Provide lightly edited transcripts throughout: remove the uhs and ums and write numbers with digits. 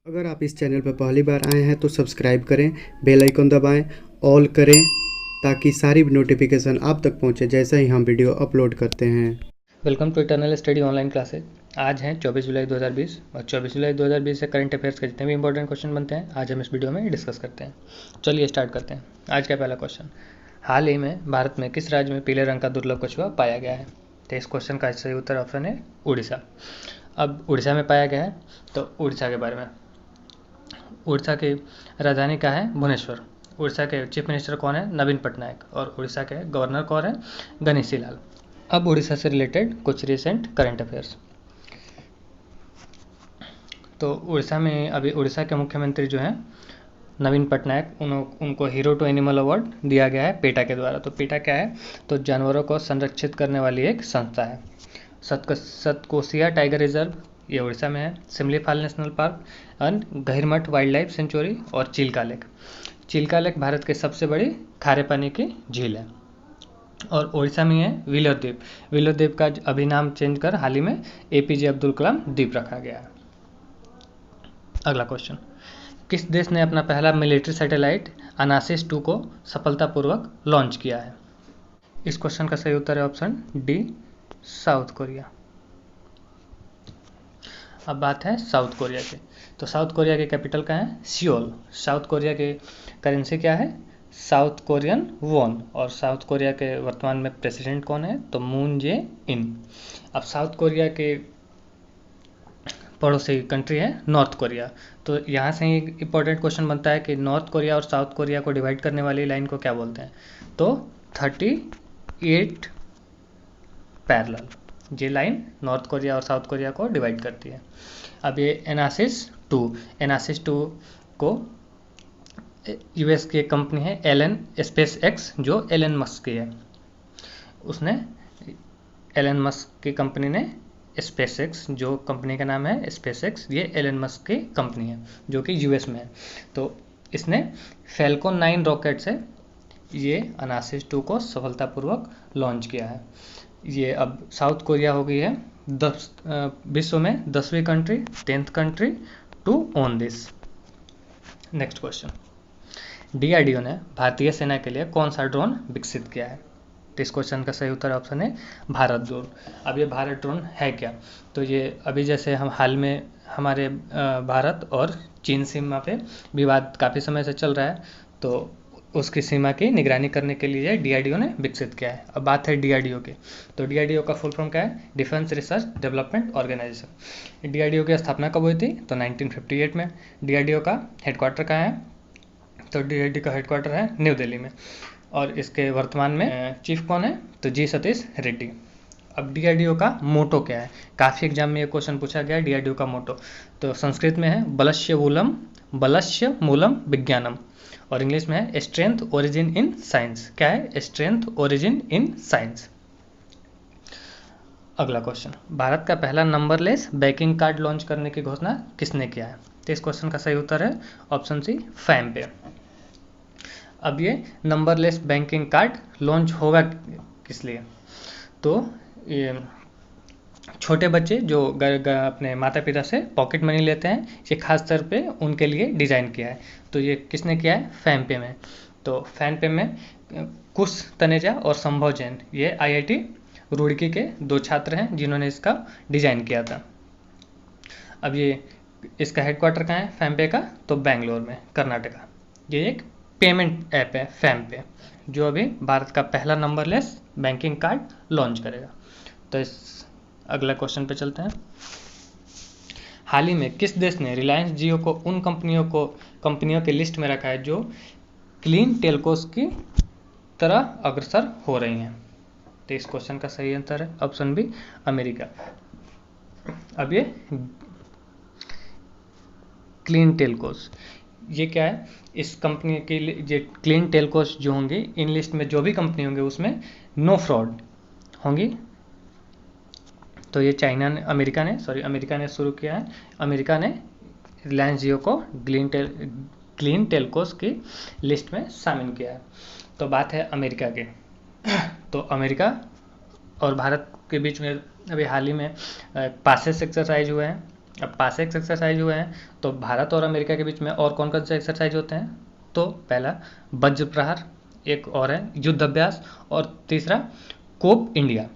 अगर आप इस चैनल पर पहली बार आए हैं तो सब्सक्राइब करें, बेल आइकन दबाएं, ऑल करें ताकि सारी नोटिफिकेशन आप तक पहुंचे जैसे ही हम वीडियो अपलोड करते हैं। Welcome to eternal study online classes. आज हैं 24 जुलाई 2020 और 24 जुलाई 2020 से करंट अफेयर्स के जितने भी इंपॉर्टेंट क्वेश्चन बनते हैं आज हम इस वीडियो में डिस्कस करते हैं। चलिए स्टार्ट करते हैं। आज का पहला क्वेश्चन, हाल ही में भारत में किस राज्य में पीले रंग का दुर्लभ कछुआ पाया गया है? तो इस क्वेश्चन का सही उत्तर ऑप्शन है उड़ीसा। अब उड़ीसा में पाया गया है तो उड़ीसा के बारे में, उड़ीसा की राजधानी क्या है? भुवनेश्वर। उड़ीसा के चीफ मिनिस्टर कौन है? नवीन पटनायक। और उड़ीसा के गवर्नर कौन है? गणेशी लाल। अब उड़ीसा से रिलेटेड कुछ रिसेंट करंट अफेयर्स। तो उड़ीसा में अभी उड़ीसा के मुख्यमंत्री जो हैं नवीन पटनायक, उनको हीरो टू एनिमल अवार्ड दिया गया है पेटा के द्वारा। तो पेटा क्या है? तो जानवरों को संरक्षित करने वाली एक संस्था है। सतकोसिया टाइगर रिजर्व ये उड़ीसा में है, Similipal national park and Gahirmatha wildlife sanctuary और चिल्का लेक। चिल्का लेक भारत की सबसे बड़ी खारे पानी की झील है और उड़ीसा में है व्हीलर द्वीप। व्हीलर द्वीप का अभी नाम चेंज कर हाल ही में एपीजे अब्दुल कलाम द्वीप रखा गया है। अगला क्वेश्चन, किस देश ने अपना पहला मिलिट्री सैटेलाइट अनासिस 2 को सफलतापूर्वक लॉन्च किया है? इस क्वेश्चन का सही उत्तर है ऑप्शन डी, साउथ कोरिया। अब बात है साउथ कोरिया की। तो साउथ कोरिया की कैपिटल क्या है? सियोल। साउथ कोरिया की करेंसी क्या है? South Korean von. और साउथ कोरिया के वर्तमान में प्रेसिडेंट कौन है? तो मून जे इन। अब साउथ कोरिया के पड़ोसी कंट्री है नॉर्थ कोरिया। तो यहाँ से ही इंपॉर्टेंट क्वेश्चन बनता है कि नॉर्थ कोरिया और साउथ कोरिया को डिवाइड करने वाली लाइन को क्या बोलते हैं? तो 38 पैरेलल, ये लाइन नॉर्थ कोरिया और साउथ कोरिया को डिवाइड करती है। अब ये एनासिस 2 को यूएस की एक कंपनी है एलन स्पेस एक्स, जो एलन मस्क की है। उसने एलन मस्क की कंपनी ने स्पेस एक्स, जो कंपनी का नाम है स्पेस एक्स, ये एलन मस्क की कंपनी है जो कि यूएस में है। तो इसने फैल्कन 9 रॉकेट से ये अनासिस 2 को सफलतापूर्वक लॉन्च किया है। ये अब साउथ कोरिया हो गई है विश्व में 10वीं country, 10th country to own this. Next question, DRDO ने भारतीय सेना के लिए कौन सा ड्रोन विकसित किया है? तो इस क्वेश्चन का सही उत्तर ऑप्शन है भारत ड्रोन। अब ये भारत ड्रोन है क्या? तो ये अभी जैसे हम हाल में हमारे भारत और चीन सीमा पे विवाद काफ़ी समय से चल रहा है, तो उसकी सीमा की निगरानी करने के लिए डीआरडीओ ने विकसित किया है। अब बात है डीआरडीओ की। तो डीआरडीओ का फुल फॉर्म क्या है? Defence research development organisation. DRDO की स्थापना कब हुई थी? तो 1958 में। डीआरडीओ का हेडक्वार्टर कहाँ है? तो डीआरडीओ का हेडक्वार्टर है न्यू दिल्ली में। और इसके वर्तमान में चीफ कौन है? तो जी सतीश रेड्डी। अब डीआरडीओ का मोटो क्या है? काफ़ी एग्जाम में ये क्वेश्चन पूछा गया है डीआरडीओ का मोटो। तो संस्कृत में है बलस्य मूलम विज्ञानम, और इंग्लिश में है स्ट्रेंथ ओरिजिन इन साइंस। क्या है? Strength origin in science. अगला क्वेश्चन, भारत का पहला नंबरलेस बैंकिंग कार्ड लॉन्च करने की घोषणा किसने किया है? तो इस क्वेश्चन का सही उत्तर है ऑप्शन सी, फैम पे। अब ये नंबरलेस बैंकिंग कार्ड लॉन्च होगा किस लिए? तो ये छोटे बच्चे जो अपने माता पिता से पॉकेट मनी लेते हैं, ये खास तौर पे उनके लिए डिज़ाइन किया है। तो ये किसने किया है? फैम पे में। तो फैम पे में कुश तनेजा और संभव जैन, ये आईआईटी रुड़की के 2 छात्र हैं जिन्होंने इसका डिज़ाइन किया था। अब ये इसका हेडक्वार्टर कहाँ है फैम पे का? तो बेंगलोर में, कर्नाटका। ये एक पेमेंट ऐप है फैम पे, जो अभी भारत का पहला नंबरलेस बैंकिंग कार्ड लॉन्च करेगा। तो इस अगला क्वेश्चन पे चलते हैं। हाल ही में किस देश ने रिलायंस जियो को उन कंपनियों के लिस्ट में रखा है जो क्लीन टेलकोस की तरह अग्रसर हो रही हैं? तो इस क्वेश्चन का सही आंसर है ऑप्शन बी, अमेरिका। अब ये क्लीन टेलकोस ये क्या है? इस कंपनी के ये क्लीन टेलकोस जो होंगी, इन लिस्ट में जो भी कंपनी होंगी उसमें नो फ्रॉड होंगी। तो ये अमेरिका ने शुरू किया है। अमेरिका ने रिलायंस जियो को क्लीन टेलकोस की लिस्ट में शामिल किया है। तो बात है अमेरिका की। तो अमेरिका और भारत के बीच में अभी हाल ही में पासेस एक्सरसाइज हुए हैं अब पास एक्सरसाइज हुए हैं, तो भारत और अमेरिका के बीच में और कौन कौन से एक्सरसाइज होते हैं? तो पहला वज्र प्रहार, एक और है युद्ध अभ्यास, और तीसरा कोप इंडिया।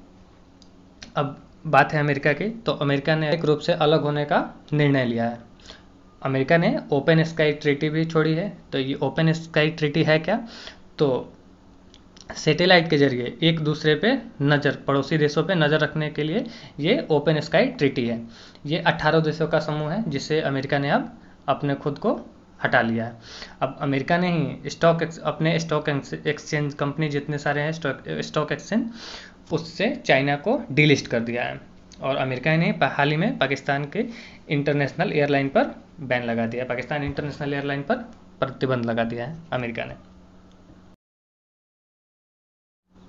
अब बात है अमेरिका की, तो अमेरिका ने एक रूप से अलग होने का निर्णय लिया है। अमेरिका ने ओपन स्काई ट्रीटी भी छोड़ी है। तो ये ओपन स्काई ट्रीटी है क्या? तो सैटेलाइट के जरिए एक दूसरे पे नज़र, पड़ोसी देशों पे नज़र रखने के लिए ये ओपन स्काई ट्रीटी है। ये 18 देशों का समूह है जिसे अमेरिका ने अब अपने खुद को हटा लिया है। अब अमेरिका ने ही अपने स्टॉक एक्सचेंज कंपनी जितने सारे हैं स्टॉक एक्सचेंज, उससे चाइना को डीलिस्ट कर दिया है। और अमेरिका ने हाल ही में पाकिस्तान के इंटरनेशनल एयरलाइन पर बैन लगा दिया है। पाकिस्तान इंटरनेशनल एयरलाइन पर प्रतिबंध लगा दिया है अमेरिका ने।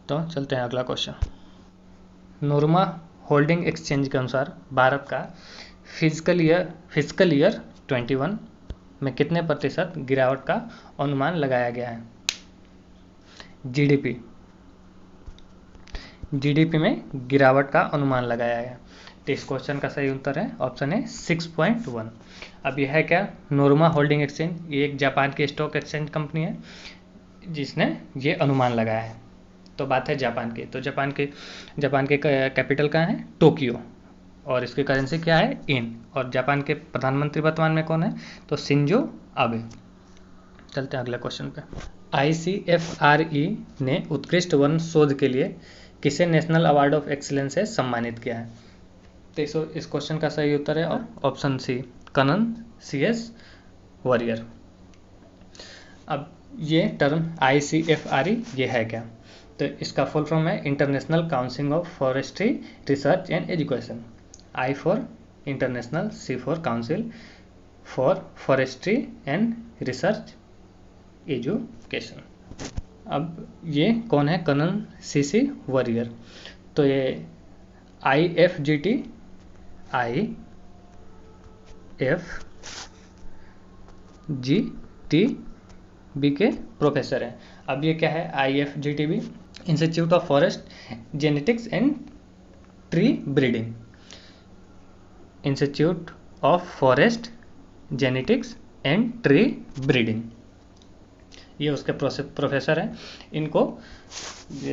तो चलते हैं अगला क्वेश्चन। नोरमा होल्डिंग एक्सचेंज के अनुसार भारत का फिजिकल ईयर 21 में कितने प्रतिशत गिरावट का अनुमान लगाया गया है? जीडीपी में गिरावट का अनुमान लगाया गया। तो इस क्वेश्चन का सही उत्तर है ऑप्शन है 6.1। अब यह है क्या? नोरमा होल्डिंग एक्सचेंज, ये एक जापान की स्टॉक एक्सचेंज कंपनी है जिसने ये अनुमान लगाया है। तो बात है जापान की, तो जापान के कैपिटल कहाँ है? टोक्यो, और इसकी करेंसी क्या है? येन। और जापान के प्रधानमंत्री वर्तमान में कौन है? तो शिंजो आबे। चलते हैं अगले क्वेश्चन पे। ICFRE ने उत्कृष्ट वन शोध के लिए किसे नेशनल अवार्ड ऑफ एक्सीलेंस से सम्मानित किया है? तो इस क्वेश्चन का सही उत्तर है ऑप्शन सी, कनन CS वॉरियर। अब ये टर्म ICFRE ये है क्या? तो इसका फुल फॉर्म है international council of forestry research and education. I for international, C for council for forestry and research education. अब ये कौन है? Colonel CC Warrier. तो ये IFGT IFGTB के प्रोफेसर हैं। अब ये क्या है? IFGTB, institute of forest genetics and tree breeding. Institute of forest genetics and tree breeding, ये उसके प्रोफेसर हैं। इनको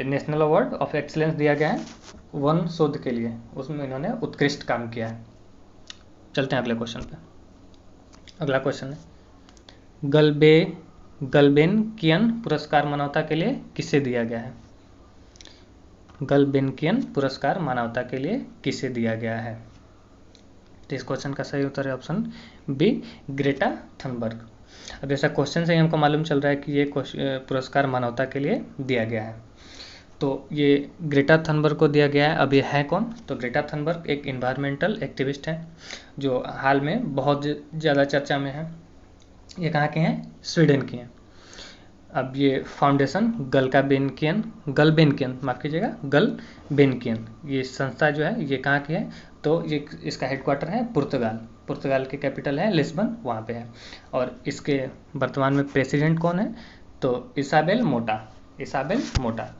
नेशनल अवार्ड ऑफ एक्सीलेंस दिया गया है वन शोध के लिए, उसमें इन्होंने उत्कृष्ट काम किया है। चलते हैं अगले क्वेश्चन पे। अगला क्वेश्चन है गल्बेनकियन पुरस्कार मानवता के लिए किसे दिया गया है? गल्बेनकियन पुरस्कार मानवता के लिए किसे दिया गया है? तो इस क्वेश्चन का सही उत्तर है ऑप्शन बी, ग्रेटा थनबर्ग। अब ऐसा क्वेश्चन से ही हमको मालूम चल रहा है कि ये पुरस्कार मानवता के लिए दिया गया है। तो ये ग्रेटा थनबर्ग को दिया गया है। अब ये है कौन? तो ग्रेटा थनबर्ग एक इन्वायरमेंटल एक्टिविस्ट है जो हाल में बहुत ज़्यादा चर्चा में है। ये कहाँ के हैं? स्वीडन के हैं। अब ये फाउंडेशन गलबेनकियन, ये संस्था जो है ये कहाँ की है? तो ये इसका हेडक्वार्टर है पुर्तगाल की कैपिटल है लिस्बन, वहाँ पे है। और इसके वर्तमान में प्रेसिडेंट कौन है? तो इसाबेल मोटा।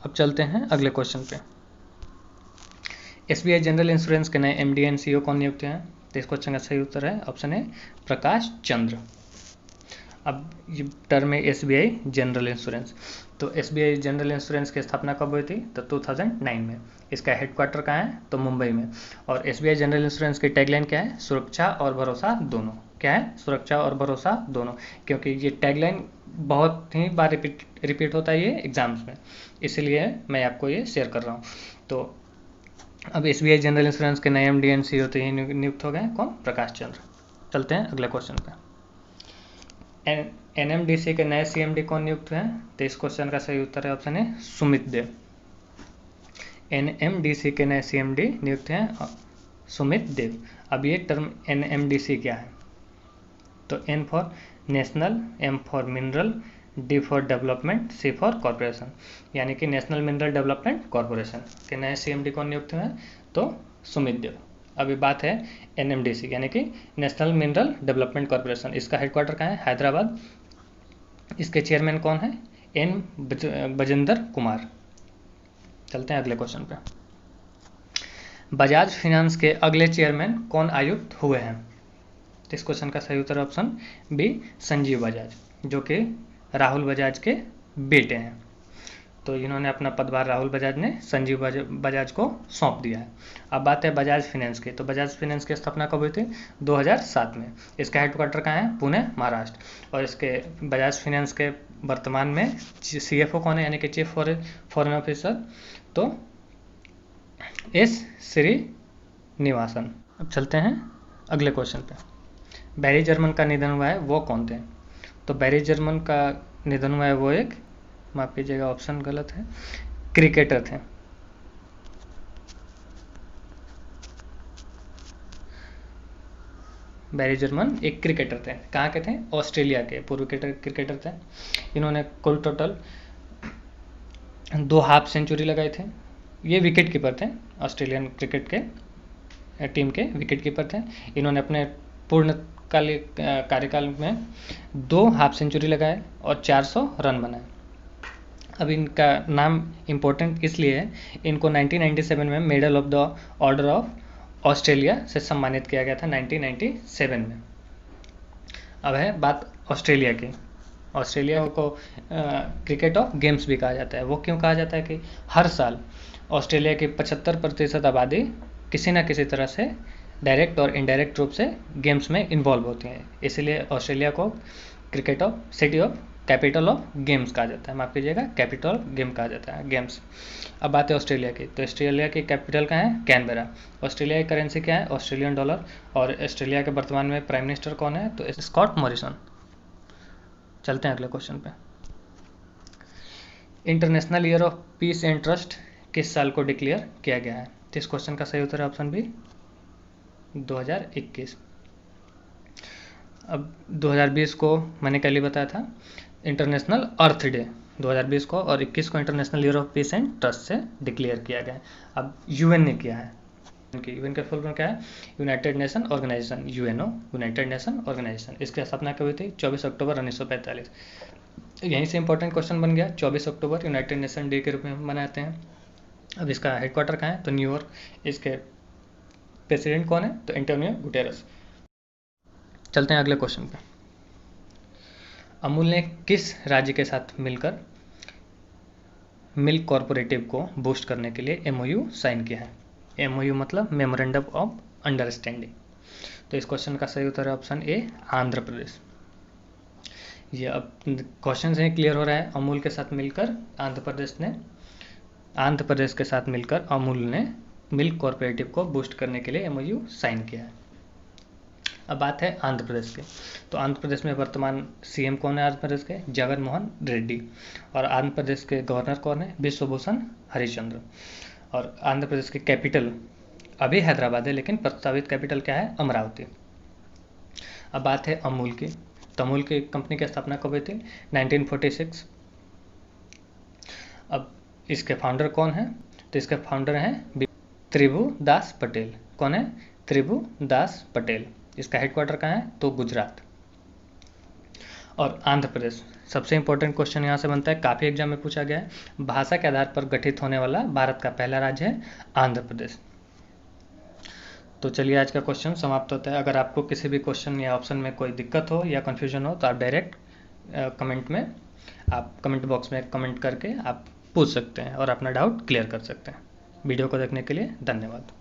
अब चलते हैं अगले क्वेश्चन पे। SBI जनरल इंश्योरेंस के नए MD एंड CEO कौन नियुक्त हैं? तो इस क्वेश्चन का सही उत्तर है ऑप्शन है प्रकाश चंद्र। अब ये टर्म है SBI जनरल इंश्योरेंस। तो SBI जनरल इंश्योरेंस की स्थापना कब हुई थी? तो 2009 में। इसका हेडक्वार्टर कहाँ है? तो मुंबई में। और SBI जनरल इंश्योरेंस की टैगलाइन क्या है? सुरक्षा और भरोसा दोनों। क्या है? सुरक्षा और भरोसा दोनों। क्योंकि ये टैगलाइन बहुत ही बार रिपीट होता है ये एग्जाम्स में, इसलिए मैं आपको ये शेयर कर रहा हूँ। तो अब SBI जनरल इंश्योरेंस के नए MD एंड CEO तो ये नियुक्त हो गए। कौन? प्रकाश चंद्र। चलते हैं अगले क्वेश्चन पे। NMDC के नए CMD कौन नियुक्त हैं? तो इस क्वेश्चन का सही उत्तर है ऑप्शन है सुमित देव। NMDC के नए CMD नियुक्त हैं सुमित देव। अब ये टर्म NMDC क्या है? तो N for national, M for mineral, D for development, C for corporation, यानी कि नेशनल मिनरल डेवलपमेंट कॉरपोरेशन के नए CMD कौन नियुक्त हुए हैं? तो सुमित देव। अभी बात है NMDC यानी कि नेशनल मिनरल डेवलपमेंट कॉरपोरेशन। इसका हेडक्वार्टर कहाँ है? हैदराबाद। इसके चेयरमैन कौन है? N बजेंद्र कुमार। चलते हैं अगले क्वेश्चन पे। बजाज फाइनेंस के अगले चेयरमैन कौन आयुक्त हुए हैं? तो इस क्वेश्चन का सही उत्तर है ऑप्शन बी, संजीव बजाज, जो कि राहुल बजाज के बेटे हैं। तो इन्होंने अपना पदभार राहुल बजाज ने संजीव बजाज को सौंप दिया है। अब बात है बजाज फाइनेंस की। तो बजाज फाइनेंस की स्थापना कब हुई थी? 2007 में। इसका हेडक्वार्टर कहाँ है? पुणे, महाराष्ट्र। और इसके बजाज फाइनेंस के वर्तमान में CFO कौन है, यानी कि चीफ फॉरेन ऑफिसर? तो एस श्रीनिवासन। अब चलते हैं अगले क्वेश्चन पे। बैरी जर्मन का निधन हुआ है, वो कौन थे? तो बैरी जर्मन का निधन हुआ है, वो एक, माफ कीजिएगा ऑप्शन गलत है, क्रिकेटर थे। बैरी जर्मन एक क्रिकेटर थे। कहाँ के थे? ऑस्ट्रेलिया के पूर्व क्रिकेटर थे। इन्होंने कुल टोटल 2 हाफ सेंचुरी लगाए थे। ये विकेट कीपर थे, ऑस्ट्रेलियन क्रिकेट के टीम के विकेट कीपर थे। इन्होंने अपने पूर्णकालिक कार्यकाल में 2 हाफ सेंचुरी लगाए और 400 रन बनाए। अब इनका नाम इम्पोर्टेंट इसलिए है, इनको 1997 में medal of the order of Australia से सम्मानित किया गया था, 1997 में। अब है बात ऑस्ट्रेलिया की। ऑस्ट्रेलिया को क्रिकेट ऑफ गेम्स भी कहा जाता है। वो क्यों कहा जाता है कि हर साल ऑस्ट्रेलिया की 75% आबादी किसी न किसी तरह से डायरेक्ट और इनडायरेक्ट रूप से गेम्स में इन्वॉल्व होती हैं, इसलिए ऑस्ट्रेलिया को cricket of city of capital of games कहा जाता है। माफ कीजिएगा, कैपिटल ऑफ गेम कहा जाता है, गेम्स। अब बात है ऑस्ट्रेलिया की। तो ऑस्ट्रेलिया की कैपिटल कहाँ है? कैनबेरा। ऑस्ट्रेलिया की करेंसी क्या है? Australian dollar. और ऑस्ट्रेलिया के वर्तमान में प्राइम मिनिस्टर कौन है? तो स्कॉट मॉरिसन। चलते हैं अगले क्वेश्चन पे। International year of peace and trust किस साल को डिक्लेयर किया गया है? तो इस क्वेश्चन का सही उत्तर है ऑप्शन बी, 2021। अब 2020 को मैंने कल ही बताया था इंटरनेशनल अर्थ डे 2020 को, और 21 को international year of peace and trust से डिक्लेयर किया गया है। अब यूएन ने किया है। यूएन का फुल फॉर्म क्या है? United nation organisation, UNO, united nation organisation. इसकी स्थापना कब हुई थी? 24 अक्टूबर 1945। यहीं से इंपॉर्टेंट क्वेश्चन बन गया। 24 अक्टूबर यूनाइटेड नेशन डे के रूप में मनाते हैं। अब इसका हेडक्वार्टर कहाँ है? तो न्यूयॉर्क। इसके प्रेसिडेंट कौन है? तो एंटोनियो गुटेरेस। चलते हैं अगले क्वेश्चन पे। अमूल ने किस राज्य के साथ मिलकर मिल्क कॉरपोरेटिव को बूस्ट करने के लिए MOU साइन किया है? MOU मतलब मेमोरेंडम ऑफ अंडरस्टैंडिंग। तो इस क्वेश्चन का सही उत्तर है ऑप्शन ए, आंध्र प्रदेश। ये अब क्वेश्चन से क्लियर हो रहा है। अमूल के साथ मिलकर आंध्र प्रदेश के साथ मिलकर अमूल ने मिल्क कॉरपोरेटिव को बूस्ट करने के लिए MOU साइन किया है। अब बात है आंध्र प्रदेश की। तो आंध्र प्रदेश में वर्तमान CM कौन है? आंध्र प्रदेश के जगन मोहन रेड्डी। और आंध्र प्रदेश के गवर्नर कौन है? विश्वभूषण हरिश्चंद्र। और आंध्र प्रदेश की कैपिटल अभी हैदराबाद है, लेकिन प्रस्तावित कैपिटल क्या है? अमरावती। अब बात है अमूल की। तो अमूल की कंपनी की स्थापना कब हुई थी? 1946। अब इसके फाउंडर कौन है? तो इसके फाउंडर हैं त्रिभुदास पटेल। कौन है? त्रिभुदास पटेल। इसका हेडक्वार्टर कहाँ है? तो गुजरात। और आंध्र प्रदेश, सबसे इंपॉर्टेंट क्वेश्चन यहाँ से बनता है, काफ़ी एग्जाम में पूछा गया है। भाषा के आधार पर गठित होने वाला भारत का पहला राज्य है आंध्र प्रदेश। तो चलिए आज का क्वेश्चन समाप्त होता है। अगर आपको किसी भी क्वेश्चन या ऑप्शन में कोई दिक्कत हो या कन्फ्यूजन हो तो आप डायरेक्ट कमेंट बॉक्स में कमेंट करके आप पूछ सकते हैं और अपना डाउट क्लियर कर सकते हैं। वीडियो को देखने के लिए धन्यवाद।